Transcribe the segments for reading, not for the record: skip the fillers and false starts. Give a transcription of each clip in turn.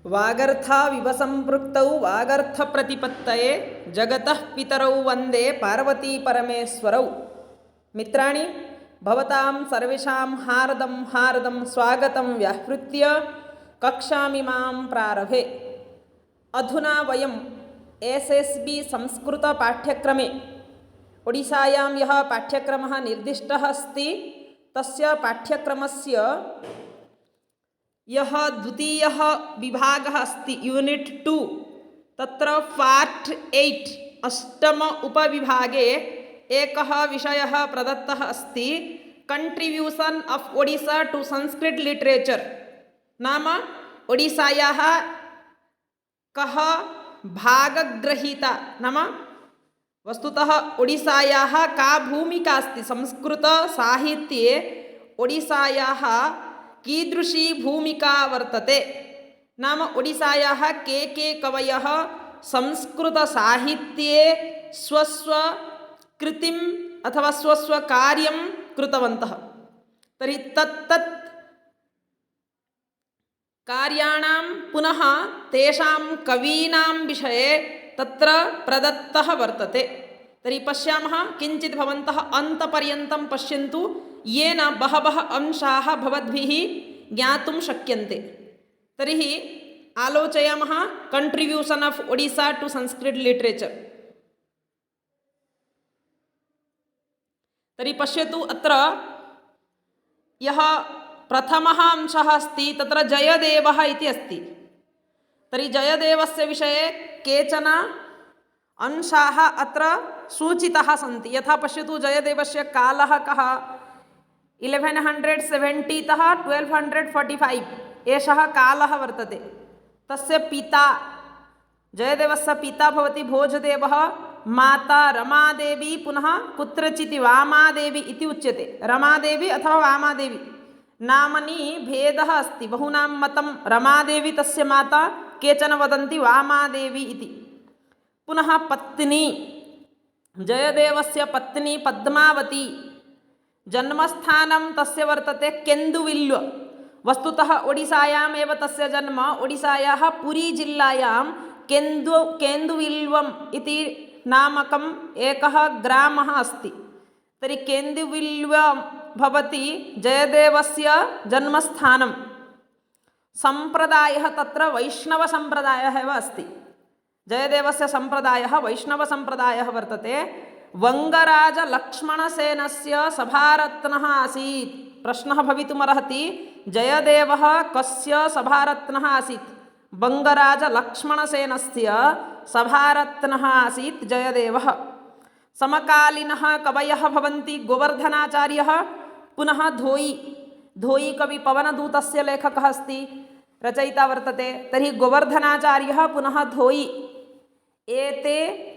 वागर्थाविव सम्पृक्तौ वागर्थप्रतिपत्तये जगतः पितरौ वन्दे पार्वती परमेश्वरौ। मित्राणि, भवतां सर्वेषां हार्दं स्वागतं व्याहृत्य कक्षामिमां प्रारभे। अधुना वयं SSB संस्कृतपाठ्यक्रमे ओडिशायां यः पाठ्यक्रमः निर्दिष्टः अस्ति तस्य पाठ्यक्रमस्य यः द्वितीयः विभागः अस्ति यूनिट 2 तत्र पार्ट 8 अष्टम उपविभागे एकः विषयः प्रदत्तः अस्ति contribution of Odisha to Sanskrit literature. नाम ओडिशायाः कः भागग्रहीता, नाम वस्तुतः ओडिशायाः का भूमिका अस्ति संस्कृत साहित्ये, ओडिशायाः कीदृशी भूमिका वर्तते, नाम ओडिशायाः के कवयः संस्कृत साहित्ये स्वस्व कृतिम् अथवा स्वस्व कार्यं कृतवन्तः। तर्हि तत् कार्याणां पुनः तेषां कवीनां विषये तत्र प्रदत्तः वर्तते। तर्हि पश्यामः, किञ्चित् भवन्तः अन्तपर्यन्तं पश्यन्तु, येन बहवः अंशाः भवद्भिः ज्ञातुं शक्यन्ते। तर्हि आलोचयामः contribution of Odisha to Sanskrit literature. तर्हि पश्यतु, अत्र यः प्रथमः अंशः अस्ति तत्र जयदेवः इति अस्ति। तर्हि जयदेवस्य विषये केचन अंशाः अत्र सूचिताः सन्ति। यथा पश्यतु, जयदेवस्य कालः कः, 1170 तः 1245 एषः कालः वर्तते। तस्य पिता, जयदेवस्य पिता भवति भोजदेवः, माता रमादेवी, पुनः कुत्रचित् वामादेवी इति उच्यते। रमादेवी अथवा वामादेवी नामनि भेदः अस्ति, बहूनां मतं रमादेवी तस्य माता, केचन वदन्ति वामादेवी इति। पुनः पत्नी, जयदेवस्य पत्नी पद्मावती, जन्मस्थानं तस्य वर्तते केन्दुविल्व। वस्तुतः ओडिशायाम् एव तस्य जन्म, ओडिशायाः पुरी जिल्लायां केन्दुविल्वम् इति नामकम् एकः ग्रामः अस्ति। तर्हि केन्दुविल्व भवति जयदेवस्य जन्मस्थानं। सम्प्रदायः तत्र वैष्णवसम्प्रदायः एव अस्ति। जयदेवस्य सम्प्रदायः वैष्णवसम्प्रदायः वर्तते। वङ्गराजलक्ष्मणसेनस्य सभारत्नः आसीत्। प्रश्नः भवितुमर्हति, जयदेवः कस्य सभारत्नः आसीत्? वङ्गराजलक्ष्मणसेनस्य सभारत्नः आसीत् जयदेवः। समकालीनः कवयः भवन्ति गोवर्धनाचार्यः, पुनः धोयी कवि पवनदूतस्य लेखकः अस्ति, रचयिता वर्तते। तर्हि गोवर्धनाचार्यः पुनः धोयी, एते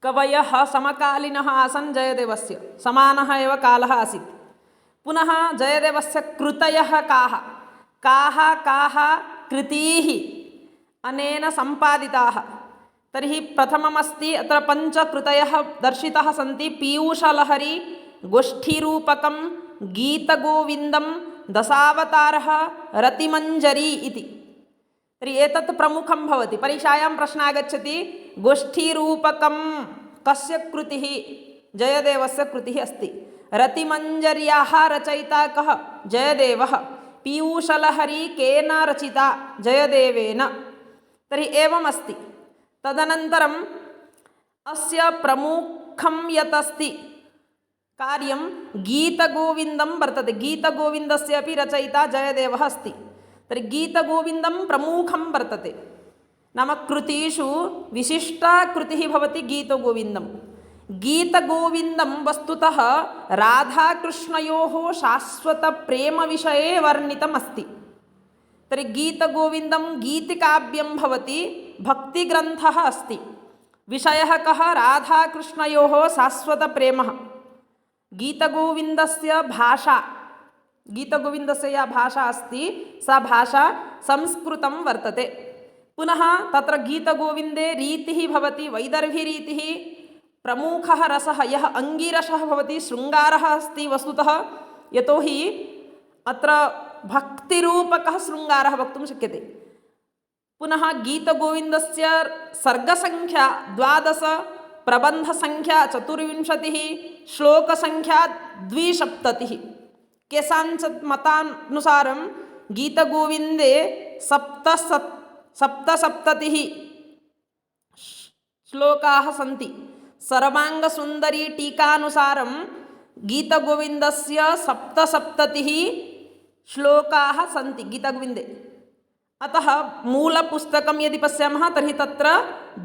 कवयः समकालीनः आसन् जयदेवस्य, समानः एव कालः आसीत्। पुनः जयदेवस्य कृतयः काः कृतीः अनेन सम्पादिताः? तर्हि प्रथममस्ति, अत्र पञ्चकृतयः दर्शिताः सन्ति। पीयूषलहरी, गोष्ठीरूपकं, गीतगोविन्दं, दशावतारः, रतिमञ्जरी इति। तर्हि एतत् प्रमुखं भवति। परीक्षायां प्रश्नः आगच्छति, गोष्ठीरूपकं कस्य कृतिः? जयदेवस्य कृतिः अस्ति। रतिमञ्जर्याः रचयिता कः? जयदेवः। पीयूषलहरी केन रचिता? जयदेवेन। तर्हि एवम् अस्ति। तदनन्तरम् अस्य प्रमुखं यत् अस्ति कार्यं गीतगोविन्दं वर्तते। गीतगोविन्दस्य अपि रचयिता जयदेवः अस्ति। तर्हि गीतगोविन्दं प्रमुखं वर्तते, नाम कृतिषु विशिष्टा कृतिः भवति गीतगोविन्दं। गीतगोविन्दं वस्तुतः राधाकृष्णयोः शाश्वतप्रेमविषये वर्णितम् अस्ति। तर्हि गीतगोविन्दं गीतिकाव्यं भवति, भक्तिग्रन्थः अस्ति। विषयः कः? राधाकृष्णयोः शाश्वतप्रेमः। गीतगोविन्दस्य भाषा, गीतगोविन्दस्य या भाषा अस्ति सा भाषा संस्कृतं वर्तते। पुनः तत्र गीतगोविन्दे रीतिः भवति वैदर्भीरीतिः। प्रमुखः रसः यः अङ्गिरसः भवति शृङ्गारः अस्ति वस्तुतः, यतोहि अत्र भक्तिरूपकः शृङ्गारः वक्तुं शक्यते। पुनः गीतगोविन्दस्य सर्गसङ्ख्या 12, प्रबन्धसङ्ख्या 24, श्लोकसङ्ख्या 270। केषाञ्चित् मतानुसारं गीतगोविन्दे सप्तसप्ततिः श्लोकाः सन्ति। सर्वाङ्गसुन्दरी टीकानुसारं गीतगोविन्दस्य सप्तसप्ततिः श्लोकाः सन्ति गीतगोविन्दे। अतः मूलपुस्तकं यदि पश्यामः तर्हि तत्र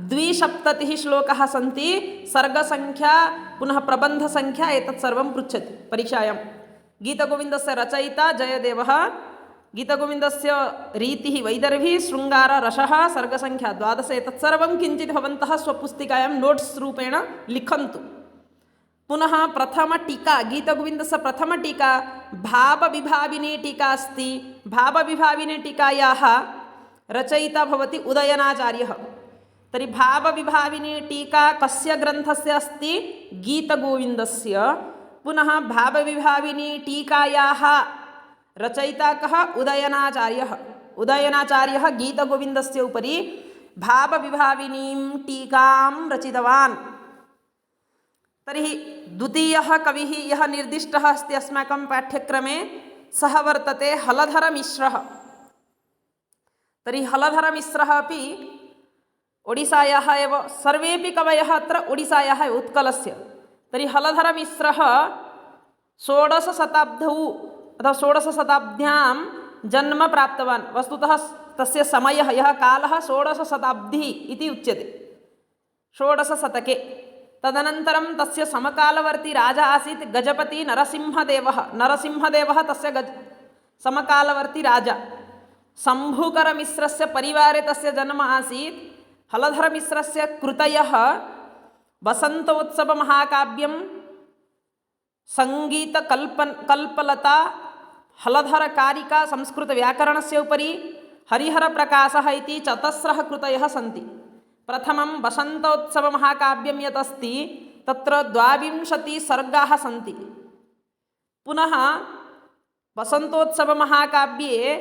270 श्लोकाः सन्ति। सर्गसङ्ख्या पुनः प्रबन्धसङ्ख्या एतत् सर्वं पृच्छति परीक्षायां। गीतगोविन्दस्य रचयिता जयदेवः, गीतगोविन्दस्य रीतिः वैदर्भी, शृङ्गार रसः, सर्गसङ्ख्या 12, एतत् सर्वं किञ्चित् भवन्तः स्वपुस्तिकायां नोट्स् रूपेण लिखन्तु। पुनः प्रथमटीका, गीतगोविन्दस्य प्रथमटीका भावविभाविनी टीका अस्ति। भावविभाविनी टीकायाः रचयिता भवति उदयनाचार्यः। तर्हि भावविभाविनी टीका कस्य ग्रन्थस्य अस्ति? गीतगोविन्दस्य। पुनः भावविभाविनी टीकायाः रचयिता कः? उदयनाचार्यः। उदयनाचार्यः गीतगोविन्दस्य उपरि भावविभाविनीं टीकां रचितवान्। तर्हि द्वितीयः कविः यः निर्दिष्टः अस्ति अस्माकं पाठ्यक्रमे सः वर्तते हलधरमिश्रः। तर्हि हलधरमिश्रः अपि ओडिसायाः एव, सर्वेपि कवयः अत्र ओडिसायाः उत्कलस्य। तर्हि हलधरमिश्रः 16 शताब्दौ अथवा 16 शताब्द्यां जन्म प्राप्तवान्। वस्तुतः तस्य समयः यः कालः 16 शताब्दी इति उच्यते, 16 शतके। तदनन्तरं तस्य समकालवर्ती राजा आसीत् गजपति नरसिंहदेवः। नरसिंहदेवः तस्य समकालवर्ती राजा। शम्भुकरमिश्रस्य परिवारे तस्य जन्म आसीत्। हलधरमिश्रस्य कृतयः वसन्तोत्सवमहाकाव्यं, सङ्गीतकल्पलता, हलधरकारिका संस्कृतव्याकरणस्य उपरि, हरिहरप्रकाशः इति 4 कृतयः सन्ति। प्रथमं वसन्तोत्सवमहाकाव्यं यत् अस्ति तत्र 22 सर्गाः सन्ति। पुनः वसन्तोत्सवमहाकाव्ये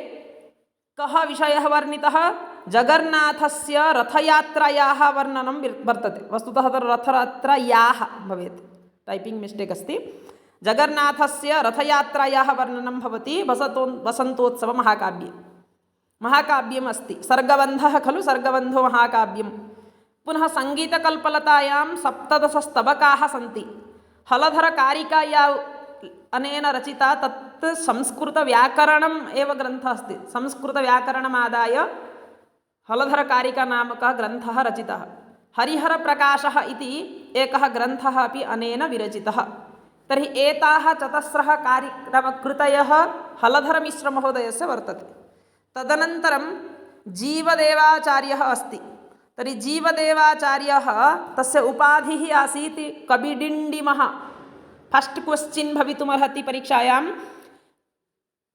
कः विषयः वर्णितः? जगन्नाथस्य रथयात्रायाः वर्णनं वर्तते। वस्तुतः तत्र रथयात्रायाः भवेत्, टैपिङ्ग् मिस्टेक् अस्ति। जगन्नाथस्य रथयात्रायाः वर्णनं भवति वसन्तोत्सवमहाकाव्ये। महाकाव्यम् अस्ति, सर्गबन्धः खलु, सर्गबन्धो महाकाव्यं। पुनः सङ्गीतकल्पलतायां 17 स्तबकाः सन्ति। हलधरकारिका या अनेन रचिता तत् संस्कृतव्याकरणम् एव ग्रन्थः अस्ति। संस्कृतव्याकरणमादाय हलधरकारिका नामकः ग्रन्थः रचितः। हरिहरप्रकाशः इति एकः ग्रन्थः अपि अनेन विरचितः। तर्हि एताः 4 कृतयः हलधरमिश्रमहोदयस्य वर्तते। तदनन्तरं जीवदेवाचार्यः अस्ति। तर्हि जीवदेवाचार्यः तस्य उपाधिः आसीत् कविडिण्डिमः। फस्ट् क्वश्चिन् भवितुमर्हति परीक्षायां।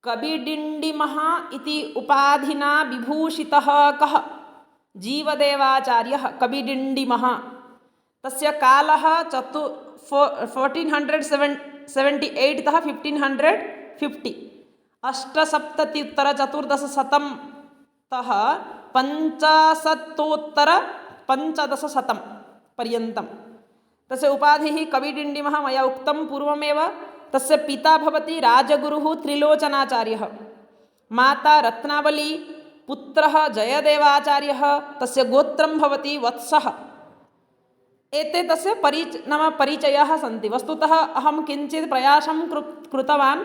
कविडिण्डिमः इति उपाधिना विभूषितः कः? जीवदेवाचार्यः कविडिण्डिमः। तस्य कालः 1478 तः 1550, 870-1400 तः 50-1500 पर्यन्तं। तस्य उपाधिः कविडिण्डिमः मया उक्तं पूर्वमेव। तस्य पिता भवति राजगुरुः त्रिलोचनाचार्यः, माता रत्नावली, पुत्रः जयदेवाचार्यः, तस्य गोत्रं भवति वत्सः। एते तस्य परिचयाः सन्ति। वस्तुतः अहं किञ्चित् प्रयासं कृतवान्,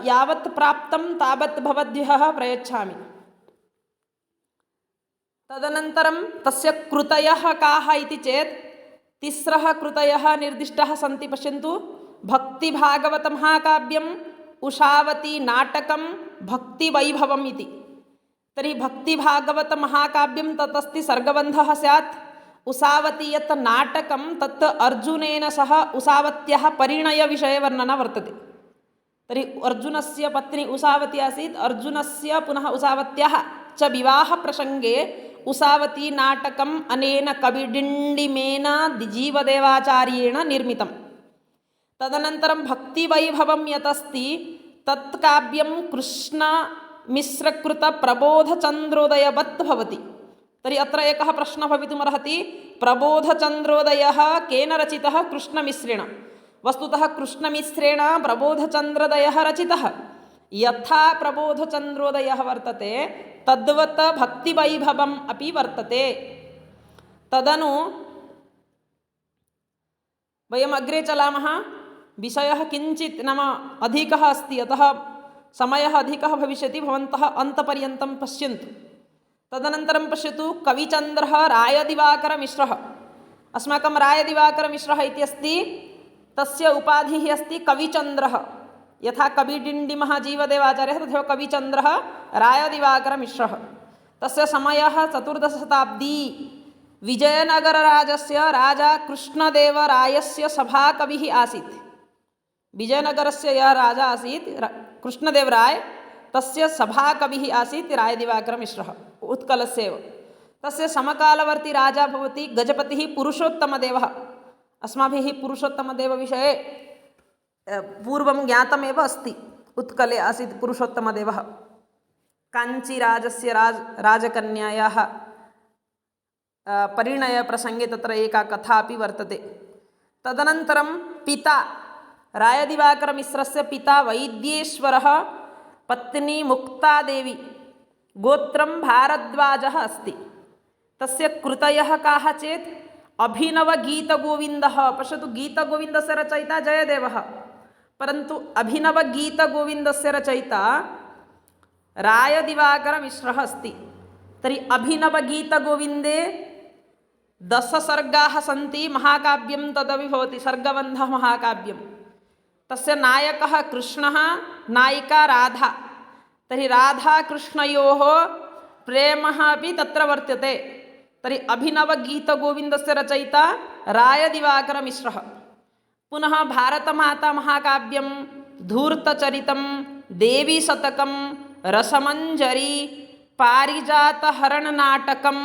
यावत् प्राप्तं तावत् भवद्भ्यः प्रयच्छामि। तदनन्तरं तस्य कृतयः काः इति चेत् 3 कृतयः निर्दिष्टाः सन्ति। पश्यन्तु, भक्तिभागवतमहाकाव्यम्, उषावती नाटकं, भक्तिवैभवम् इति। तर्हि भक्तिभागवतमहाकाव्यं तत् अस्ति, सर्गबन्धः स्यात्। उषावती यत् नाटकं तत् अर्जुनेन सह उषावत्याः परिणयविषये वर्णना वर्तते। तर्हि अर्जुनस्य पत्नी उषावती आसीत्। अर्जुनस्य पुनः उषावत्याः च विवाहप्रसङ्गे उषावती नाटकम् अनेन कविडिण्डिमेन जीवदेवाचार्येण निर्मितं। तदनन्तरं भक्तिवैभवं यत् अस्ति तत् काव्यं मिश्रकृतप्रबोधचन्द्रोदयवत् भवति। तर्हि अत्र एकः प्रश्नः भवितुमर्हति, प्रबोधचन्द्रोदयः केन रचितः? कृष्णमिश्रेण। वस्तुतः कृष्णमिश्रेण प्रबोधचन्द्रोदयः रचितः। यथा प्रबोधचन्द्रोदयः वर्तते तद्वत् भक्तिवैभवम् अपि वर्तते। तदनु वयम् अग्रे चलामः। विषयः किञ्चित् नाम अधिकः अस्ति, अतः समयः अधिकः भविष्यति, भवन्तः अन्तपर्यन्तं पश्यन्तु। तदनन्तरं पश्यतु, कविचन्द्रः रायदिवाकरमिश्रः। अस्माकं रायदिवाकरमिश्रः इति अस्ति, तस्य उपाधिः अस्ति कविचन्द्रः। यथा कविडिण्डिमः जीवदेवाचार्यः तथैव कविचन्द्रः रायदिवाकरमिश्रः। तस्य समयः 14th शताब्दी। विजयनगरराजस्य राजा कृष्णदेवरायस्य सभाकविः आसीत्। विजयनगरस्य यः राजा आसीत् कृष्णदेवराय, तस्य सभाकविः आसीत् रायदिवाकरमिश्रः, उत्कलस्य एव। तस्य समकालवर्ती राजा भवति गजपतिः पुरुषोत्तमदेवः। अस्माभिः पुरुषोत्तमदेवविषये पूर्वं ज्ञातमेव अस्ति। उत्कले आसीत् पुरुषोत्तमदेवः। काञ्चीराजस्य राजकन्यायाः परिणयप्रसङ्गे तत्र एका कथा अपि वर्तते। तदनन्तरं पिता रायदिवाकरमिश्रस्य पिता वैद्येश्वरः, पत्नी मुक्तादेवी, गोत्रं भारद्वाजः अस्ति। तस्य कृतयः काः चेत् अभिनवगीतगोविन्दः। पश्यतु, गीतगोविन्दस्य रचयिता जयदेवः, परन्तु अभिनवगीतगोविन्दस्य रचयिता रायदिवाकरमिश्रः अस्ति। तर्हि अभिनवगीतगोविन्दे 10 सर्गाः सन्ति। महाकाव्यं तदपि भवति, सर्गबन्धः महाकाव्यं। तस्य नायकः कृष्णः, नायिका राधा। तर्हि राधाकृष्णयोः प्रेमः अपि तत्र वर्तते। तर्हि अभिनवगीतगोविन्दस्य रचयिता रायदिवाकरमिश्रः। पुनः भारतमाता महाकाव्यं, धूर्तचरितं, देवीशतकं, रसमञ्जरी, पारिजातहरणनाटकं,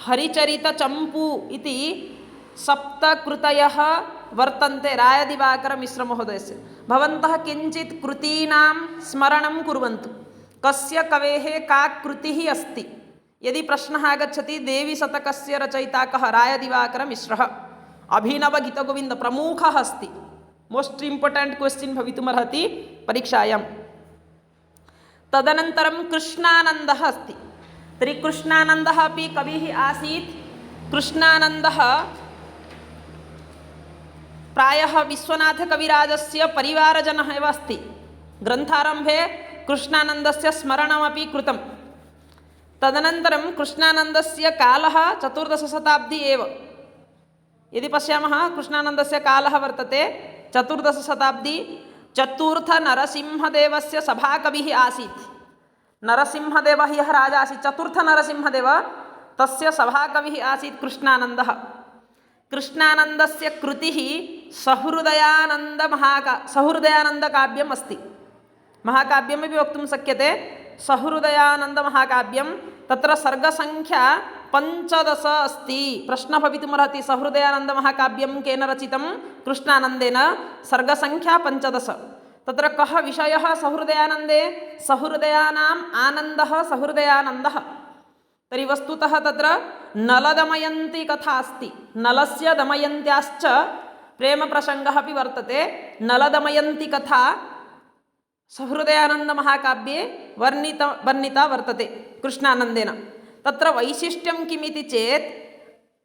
हरिचरितचम्पू इति 7 कृतयः वर्तन्ते रायदिवाकरमिश्रमहोदयस्य। भवन्तः किञ्चित् कृतीनां स्मरणं कुर्वन्तु, कस्य कवेः का कृतिः अस्ति। यदि प्रश्नः आगच्छति देवीशतकस्य रचयिता कः? रायदिवाकरमिश्रः। अभिनवगीतगोविन्द प्रमुखः अस्ति। मोस्ट् इम्पोर्टेण्ट् क्वेश्चन् भवितुमर्हति परीक्षायां। तदनन्तरं कृष्णानन्दः अस्ति। तर्हि कृष्णानन्दः अपि कविः आसीत्। कृष्णानन्दः प्रायः विश्वनाथकविराजस्य परिवारजनः एव अस्ति। ग्रन्थारम्भे कृष्णानन्दस्य स्मरणमपि कृतं। तदनन्तरं कृष्णानन्दस्य कालः 14th शताब्दी एव। यदि पश्यामः, कृष्णानन्दस्य कालः वर्तते 14th शताब्दी। चतुर्थनरसिंहदेवस्य सभाकविः आसीत्। नरसिंहदेवः यः राजा आसीत्, चतुर्थनरसिंहदेव, तस्य सभाकविः आसीत् कृष्णानन्दः। कृष्णानन्दस्य कृतिः सहृदयानन्दकाव्यम् अस्ति। महाकाव्यमपि वक्तुं शक्यते। सहृदयानन्दमहाकाव्यं, तत्र सर्गसङ्ख्या 15 अस्ति। प्रश्नः भवितुमर्हति, सहृदयानन्दमहाकाव्यं केन रचितं? कृष्णानन्देन। सर्गसङ्ख्या 15। तत्र कः विषयः सहृदयानन्दे? सहृदयानाम् आनन्दः, सहृदयानन्दः। तर्हि वस्तुतः तत्र नलदमयन्ती कथा अस्ति। नलस्य दमयन्त्याश्च प्रेमप्रसङ्गः अपि वर्तते। नलदमयन्ती कथा सहृदयानन्दमहाकाव्ये वर्णिता वर्तते कृष्णानन्देन। तत्र वैशिष्ट्यं किमिति चेत्,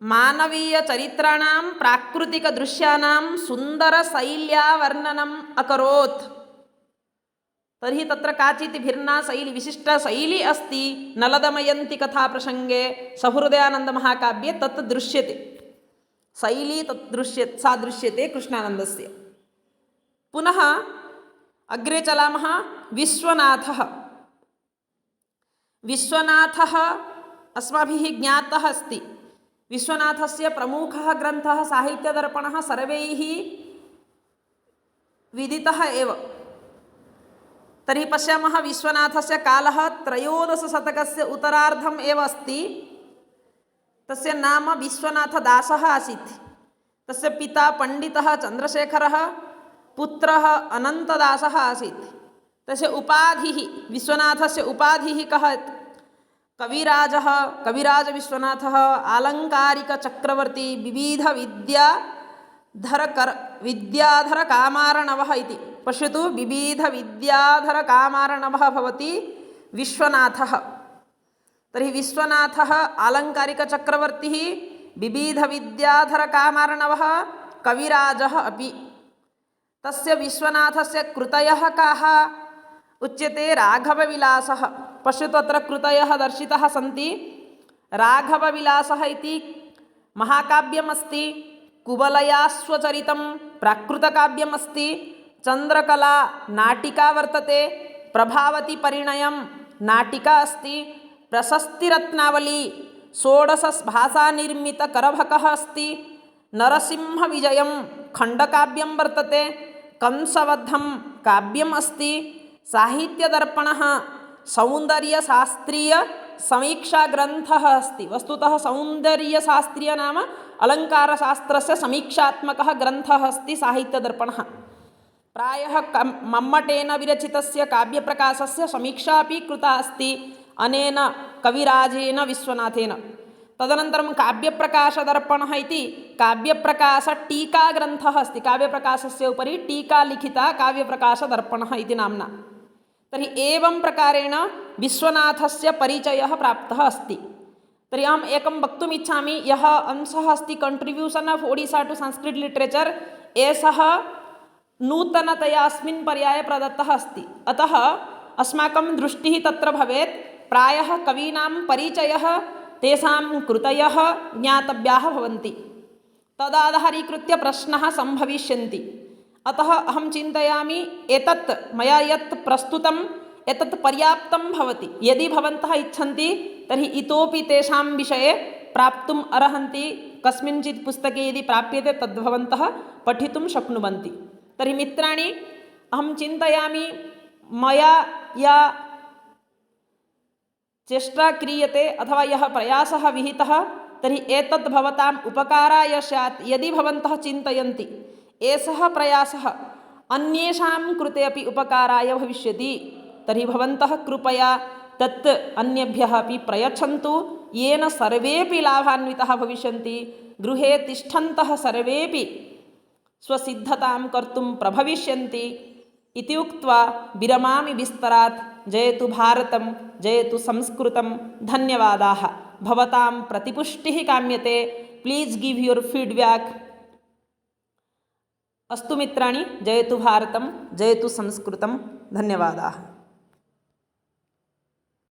मानवीयचरित्राणां प्राकृतिकदृश्यानां सुन्दरशैल्या वर्णनम् अकरोत्। तर्हि तत्र काचित् भिन्ना शैली, विशिष्टशैली अस्ति नलदमयन्ती कथाप्रसङ्गे सहृदयानन्दमहाकाव्ये। तत् दृश्यते, शैली तत् सा दृश्यते कृष्णानन्दस्य। पुनः अग्रे चलामः। विश्वनाथः अस्माभिः ज्ञातः अस्ति। विश्वनाथस्य प्रमुखः ग्रन्थः साहित्यदर्पणः सर्वैः विदितः एव। तर्हि पश्यामः, विश्वनाथस्य कालः 13 शतकस्य उत्तरार्धम् एव अस्ति। तस्य नाम विश्वनाथदासः आसीत्। तस्य पिता पण्डितः चन्द्रशेखरः, पुत्रः अनन्तदासः आसीत्। तस्य उपाधिः विश्वनाथस्य उपाधिः कः? कविराजः कविराजविश्वनाथः आलङ्कारिकचक्रवर्ती विद्याधरकामार्णवः इति। पश्यतु, विविधविद्याधरकामार्णवः भवति विश्वनाथः। तर्हि विश्वनाथः आलङ्कारिकचक्रवर्तिः, विविधविद्याधरकामार्णवः, कविराजः अपि। तस्य विश्वनाथस्य कृतयः काः? उच्यते राघवविलासः। पश्यतु, अत्र कृतयः दर्शिताः सन्ति। राघवविलासः इति महाकाव्यमस्ति, कुवलयाश्वचरितं प्राकृतकाव्यमस्ति, चन्द्रकला नाटिका वर्तते, प्रभावतीपरिणयं नाटिका अस्ति, प्रशस्तिरत्नावली 16 भाषानिर्मितकरभकः अस्ति, नरसिंहविजयं खण्डकाव्यं वर्तते, कंसवद्धं काव्यम् अस्ति, साहित्यदर्पणः सौन्दर्यशास्त्रीयसमीक्षाग्रन्थः अस्ति। वस्तुतः सौन्दर्यशास्त्रीय नाम अलङ्कारशास्त्रस्य समीक्षात्मकः ग्रन्थः अस्ति साहित्यदर्पणः। प्रायः मम्मटेन विरचितस्य काव्यप्रकाशस्य समीक्षा अपि कृता अस्ति अनेन कविराजेन विश्वनाथेन। तदनन्तरं काव्यप्रकाशदर्पणः इति काव्यप्रकाशटीकाग्रन्थः अस्ति। काव्यप्रकाशस्य उपरि टीका लिखिता काव्यप्रकाशदर्पणः इति नाम्ना। तर्हि एवं प्रकारेण विश्वनाथस्य परिचयः प्राप्तः अस्ति। तर्हि अहम् एकं वक्तुम् इच्छामि, यः अंशः अस्ति contribution of Odisha to Sanskrit literature, एषः नूतनतया अस्मिन् पर्याये प्रदत्तः अस्ति। अतः अस्माकं दृष्टिः तत्र भवेत्। प्रायः कवीनां परिचयः, तेषां कृतयः ज्ञातव्याः भवन्ति, तदाधारीकृत्य प्रश्नाः सम्भविष्यन्ति। अतः अहं चिन्तयामि एतत् मया यत् प्रस्तुतं एतत् पर्याप्तं भवति। यदि भवन्तः इच्छन्ति तर्हि इतोपि तेषां विषये प्राप्तुम् अर्हन्ति। कस्मिंश्चित् पुस्तके यदि प्राप्यते तद् भवन्तः पठितुं शक्नुवन्ति। तर्हि मित्राणि, अहं चिन्तयामि मया या चेष्टा क्रियते अथवा यः प्रयासः विहितः, तर्हि एतद् भवताम् उपकाराय स्यात्। यदि भवन्तः चिन्तयन्ति एषः प्रयासः अन्येषां कृते अपि उपकाराय भविष्यति, तर्हि भवन्तः कृपया तत् अन्येभ्यः अपि प्रयच्छन्तु, येन सर्वेपि लाभान्विताः भविष्यन्ति। गृहे तिष्ठन्तः सर्वेपि स्वसिद्धतां कर्तुं प्रभविष्यन्ति इति उक्त्वा विरमामि विस्तरात्। जयतु भारतं, जयतु संस्कृतं। धन्यवादाः। भवतां प्रतिपुष्टिः काम्यते। Please give your feedback. अस्तु मित्राणि, जयतु भारतं, जयतु संस्कृतं। धन्यवादाः।